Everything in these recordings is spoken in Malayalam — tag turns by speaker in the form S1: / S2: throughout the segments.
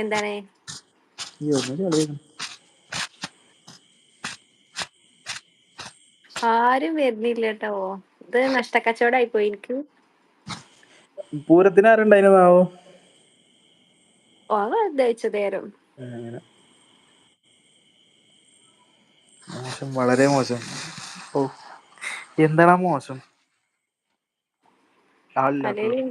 S1: എന്താണ് ആരും വരുന്നില്ല കേട്ടോ. ഇത് നഷ്ടക്കച്ചവടായി പോയി എനിക്ക്.
S2: പൂരത്തിന് ആരുണ്ടായിരുന്നാവോ?
S1: വെറുതെ
S2: അങ്ങനെ മോശം, വളരെ മോശം. ഓ, എന്താണ് മോശം? ആളില്ലാത്തത്.
S1: അല്ലേലും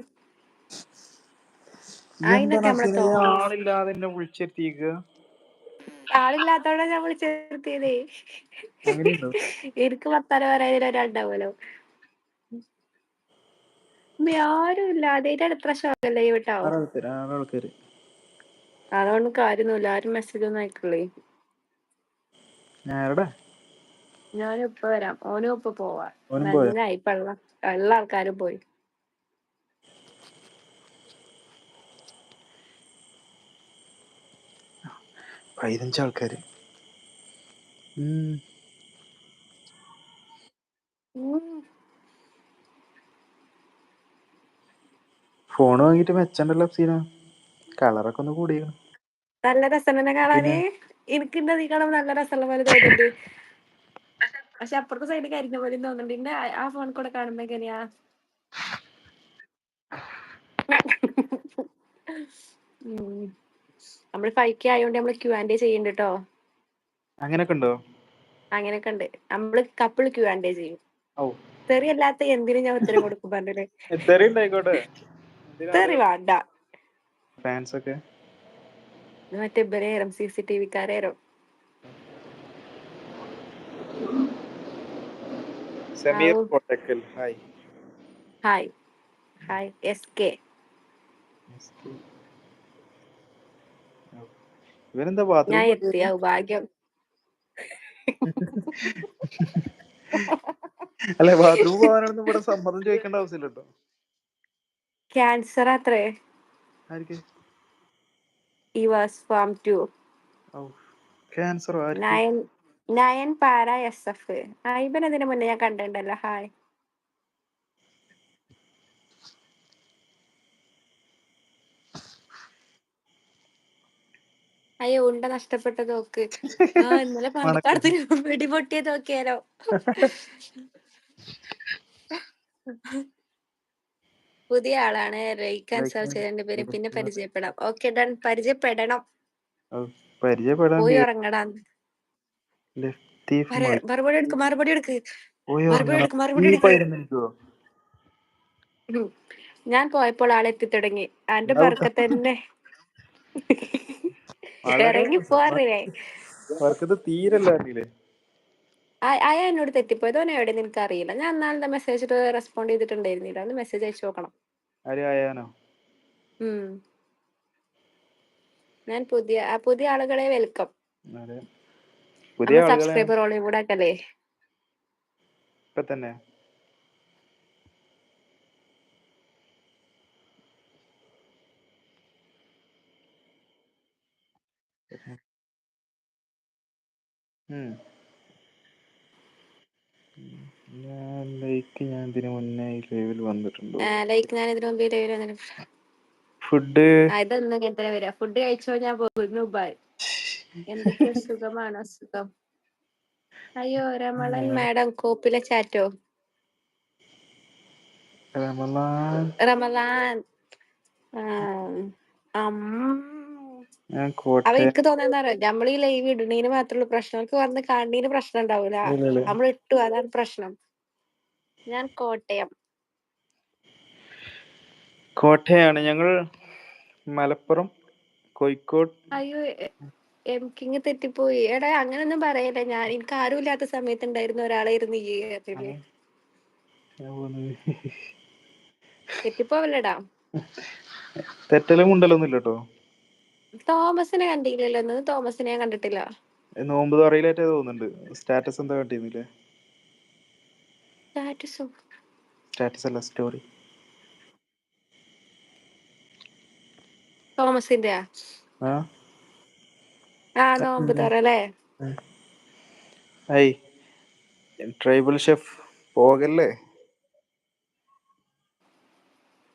S2: എന്താ
S1: അതിനൊക്കെ നമ്മളെ
S2: നസീനെ ആളില്ലാതെ എന്നെ വിളിച്ചെത്തിക്കുക?
S1: ആളില്ലാത്തോടെ ഞാൻ വിളിച്ചെത്തിയതേ.
S2: അങ്ങനെയുണ്ടോ?
S1: എനിക്ക് വർത്താനം പറയാൻ ഒരാളുണ്ടാവുമല്ലോ. ആരും ഇല്ല. ആദ്യമായിട്ടാണ് ഇത്ര ഷോക്കല്ലേ കേട്ടോ.
S2: ആറാൾക്കാര്.
S1: അതുകൊണ്ട് കാര്യമൊന്നുമില്ല. ആരും മെസ്സേജ് ഒന്നും അയക്കുള്ളേ. ഞാനും ഇപ്പൊ വരാം. ഓനും ഇപ്പൊ പോവാ. നന്നായി ഇപ്പൊ ഉള്ള ആൾക്കാരും പോയി.
S2: 15 ആൾക്കാര്. ഫോൺ വാങ്ങിട്ട് മെച്ചണ്ടല്ലോ സീന. കളറൊക്കെ ഒന്ന് കൂടിയാണ്.
S1: നല്ല രസം തന്നെ കാണാന്. എനിക്ക് ഇന്ന നീ കാണാൻ നല്ല രസമുള്ള പോലെ തോന്നുന്നുണ്ട്. പക്ഷെ അപ്പുറത്തെ സൈഡ് കരിഞ്ഞ പോലെ തോന്നുന്നുണ്ട്. ഇന്നെ ആ ഫോൺ കൂടെ കാണുമ്പോ എങ്ങനെയാ? നമ്മൾ 5K ആയതുകൊണ്ട് നമ്മള് Q&A ചെയ്യുന്നുണ്ട് കേട്ടോ.
S2: അങ്ങനൊക്കെ ഉണ്ടോ?
S1: അങ്ങനെയൊക്കെ ഉണ്ട്. നമ്മള് കപ്പിൾ Q&A ചെയ്യും. തെറിയല്ലാത്ത എന്തിനും ഞാൻ ഉത്തരം കൊടുക്കും. പറഞ്ഞില്ലേ? തെറി വേണ്ട.
S2: ഫാൻസ് ഒക്കെ
S1: മറ്റേ ബരേറും CCTV കാരേറും.
S2: Sameer Kottakkal hi.
S1: Hi SK.
S2: ഇവനെന്താ ബാത്റൂം?
S1: ഞാൻ എത്തിയ ഭാഗ്യം.
S2: അല്ലെ, ബാത്റൂം പോകാനൊന്നും ഇവിടെ സമ്മതം ചോദിക്കേണ്ട ആവശ്യമില്ല കേട്ടോ.
S1: ക്യാൻസർ അത്രേ. He was formed too.
S2: Cancer
S1: nine പാര SF. ഇവനതിന് മുന്നേ ഞാൻ കണ്ടിട്ടുണ്ടല്ലോ. ഹായ്. അയ്യോ, ഉണ്ട നഷ്ടപ്പെട്ടത് നോക്ക്. ഇന്നലെ പാലക്കാട് വെടിപൊട്ടിയത് നോക്കിയാലോ. പുതിയ ആളാണ്. ലൈക്ക് ആൻഡ് സെർച്ച് ചെയ്തതിന്റെ പേര് പിന്നെ പരിചയപ്പെടാം. Okay done. പരിചയപ്പെടണം. പോയി ഉറങ്ങടാ. മറുപടി എടുക്ക്. ഞാൻ പോയപ്പോൾ ആളെത്തി തുടങ്ങി. എന്റെ പറക്ക തന്നെ ഇറങ്ങി പോറില്ലേ. അയാ എന്നോട് തെറ്റിപ്പോയത്. ഓനെ എവിടെ നിനക്ക് അറിയില്ല. ഞാൻ എന്നാലും മെസ്സേജ് റെസ്പോണ്ട് ചെയ്തിട്ടുണ്ടായിരുന്നില്ല. ഒന്ന് മെസ്സേജ് അയച്ചു നോക്കണം. ഞാൻ പുതിയ ആളുകളെ വെൽക്കം. നമ്മൾ സബ്സ്ക്രൈബർ ഓളെ കൂടെ ആക്കല്ലേ.
S2: തന്നെ ഞാൻ ഇതിനു മുന്നേ ലൈവിൽ വന്നിട്ടുണ്ടോ?
S1: ഞാൻ ഇതിനു മുമ്പ് ലൈവിൽ വന്നിട്ടുണ്ട്. ഇതൊന്നും ഇങ്ങനെ വരാ. ഫുഡ് കഴിച്ചോ? ഞാൻ പോകുന്നു. ബൈ. എന്തൊക്കെയോ സുഖമാണോ? സുഖം. അയ്യോ, രമളൻ മാഡം കോപ്പിലെ ചാറ്റോ? റമലാൻ. എനിക്ക് തോന്നുന്നറിയോ, നമ്മൾ ഈ ലൈവ് ഇടുന്നതിന് മാത്രമുള്ള പ്രശ്നം. നമുക്ക് വന്ന് കാണുന്നതിന് പ്രശ്നം ഉണ്ടാവൂല. നമ്മൾ ഇട്ടു, അതാണ് പ്രശ്നം. ഞാൻ
S2: കോട്ടയാണ്. ഞങ്ങൾ മലപ്പുറം, കോഴിക്കോട്.
S1: അയ്യോ, കിങ് തെറ്റിപ്പോയി. എടാ, അങ്ങനൊന്നും പറയല്ലേ. എനിക്ക് ആരും ഇല്ലാത്ത സമയത്ത് ഉണ്ടായിരുന്ന ഒരാളായിരുന്നു ഈ തെറ്റിപ്പോവല്ലടാ.
S2: തെറ്റലും ഉണ്ടല്ലോന്നില്ല കേട്ടോ.
S1: തോമസിനെ കണ്ടില്ലല്ലോ. തോമസിനെ ഞാൻ കണ്ടിട്ടില്ല.
S2: നോമ്പ് തുറയിലായിട്ട് തോന്നുന്നുണ്ട്. സ്റ്റാറ്റസ് എന്താ കണ്ടിരുന്നില്ലേ? സ്റ്റാറ്റസ് അല്ല, സ്റ്റോറി.
S1: തോമസിന്റെ നോമ്പ് തുറല്ലേ?
S2: ട്രൈബൽ ഷെഫ് പോകല്ലേ?